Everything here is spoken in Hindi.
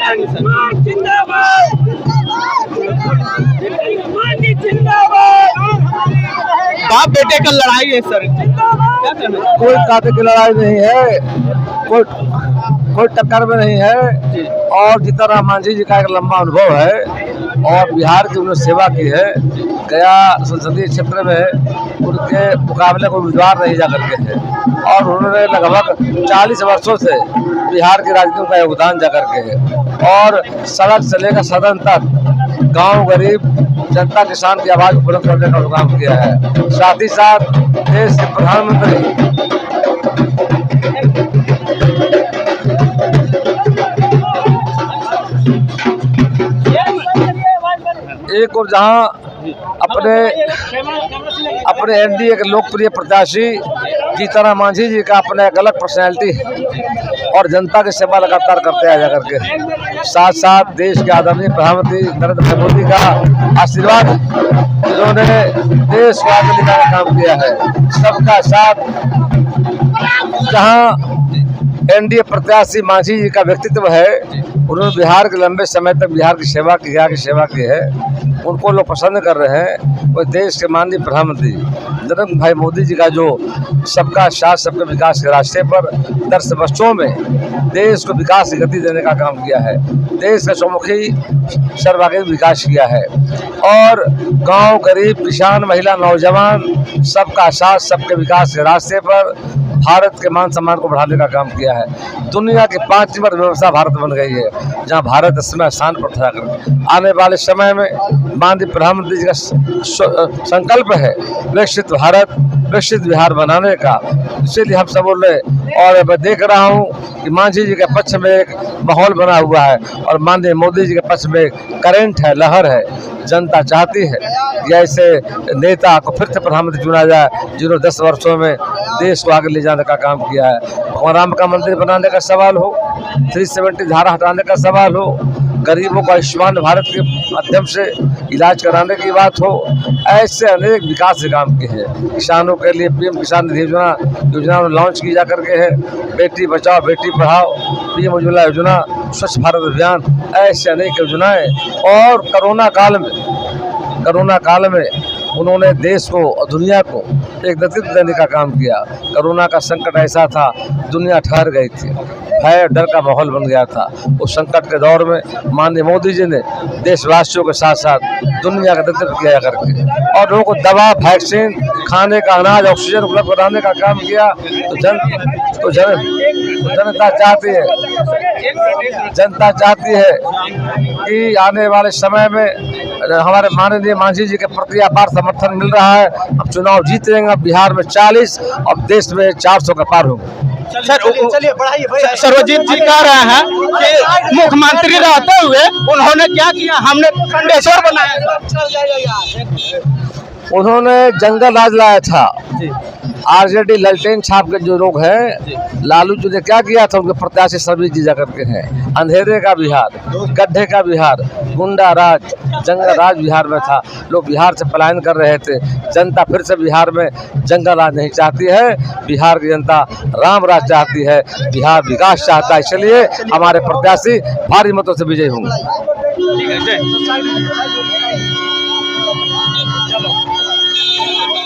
आएंगे सर? बाप बेटे का लड़ाई है सर, क्या कहना है? कोई ताकत की लड़ाई नहीं है, कोई टक्कर में नहीं है। और जितना मांझी जी का एक लंबा अनुभव है और बिहार की उन्होंने सेवा की है, गया संसदीय क्षेत्र में उनके मुकाबले को उम्मीदवार नहीं जा करके है और उन्होंने लगभग 40 वर्षों से बिहार की राजनीति का योगदान जा करके है और सड़क से लेकर सदन तक गांव गरीब जनता किसान की आवाज को बुलंद करने का काम किया है। साथ ही साथ देश के प्रधानमंत्री एक और जहां अपने एनडीए के लोकप्रिय प्रत्याशी जीतनराम मांझी जी का अपना एक अलग पर्सनैलिटी है और जनता की सेवा लगातार करते आया करके, साथ साथ देश के आदरणीय प्रधानमंत्री नरेंद्र भाई मोदी का आशीर्वाद जिन्होंने देश को आगे ले जाने का काम किया है। सबका साथ, जहां एनडीए प्रत्याशी मांझी जी का व्यक्तित्व है, उन्होंने बिहार के लंबे समय तक बिहार की सेवा की है, उनको लोग पसंद कर रहे हैं। वो देश के माननीय प्रधानमंत्री नरेंद्र भाई मोदी जी का जो सबका साथ सबके विकास के रास्ते पर 10 वर्षों में देश को विकास की गति देने का काम किया है, देश का चौमुखी सर्वांगीण विकास किया है और गांव गरीब किसान महिला नौजवान सबका साथ सबके विकास के रास्ते पर भारत के मान सम्मान को बढ़ाने का काम किया है। दुनिया की 5 नंबर व्यवस्था भारत बन गई है, जहां भारत इस समय स्थान पर था। आने वाले समय में माननीय प्रधानमंत्री जी का संकल्प है विकसित भारत विकसित बिहार बनाने का, इसीलिए हम सब बोल रहे। और मैं देख रहा हूं कि मांझी जी के पक्ष में एक माहौल बना हुआ है और माननीय मोदी जी के पक्ष में करंट है, लहर है। जनता चाहती है कि ऐसे नेता को फिर से प्रधानमंत्री चुना जाए जिन्होंने 10 वर्षों में देश को आगे ले जाने का काम किया है। भगवान राम का मंदिर बनाने का सवाल हो, 370 धारा हटाने का सवाल हो, गरीबों को आयुष्मान भारत के माध्यम से इलाज कराने की बात हो, ऐसे अनेक विकास के काम किए हैं। किसानों के लिए पीएम किसान निधि योजना लॉन्च की जा करके है, बेटी बचाओ बेटी पढ़ाओ, पीएम उज्ज्वला योजना, स्वच्छ भारत अभियान, ऐसे अनेक योजनाएं। और कोरोना काल में उन्होंने देश को और दुनिया को एक नेतृत्व देने का काम किया। कोरोना का संकट ऐसा था, दुनिया ठहर गई थी, भय डर का माहौल बन गया था। उस संकट के दौर में माननीय मोदी जी ने देशवासियों के साथ साथ दुनिया का नेतृत्व किया करके और लोगों को दवा, वैक्सीन, खाने का अनाज, ऑक्सीजन उपलब्ध कराने का काम किया। तो जनता चाहती है कि आने वाले समय में हमारे माननीय मांझी जी के प्रति अपार समर्थन मिल रहा है। अब चुनाव जीत लेंगे, बिहार में 40 और देश में 400 का पार होगा। सर्वजीत जी कह रहे हैं कि मुख्यमंत्री रहते हुए उन्होंने क्या किया, हमने खंडेश्वर बनाया। उन्होंने जंगल राज लाया था। आरजेडी ललटेन छाप के जो लोग हैं, लालू जी ने क्या किया था, उनके प्रत्याशी सभी जी जाकर के हैं। अंधेरे का बिहार, गड्ढे का बिहार, गुंडा राज, जंगल राज बिहार में था। लोग बिहार से पलायन कर रहे थे। जनता फिर से बिहार में जंगल राज नहीं चाहती है, बिहार की जनता राम राज चाहती है, बिहार विकास चाहता है। इसलिए हमारे प्रत्याशी भारी मतों से विजयी होंगे।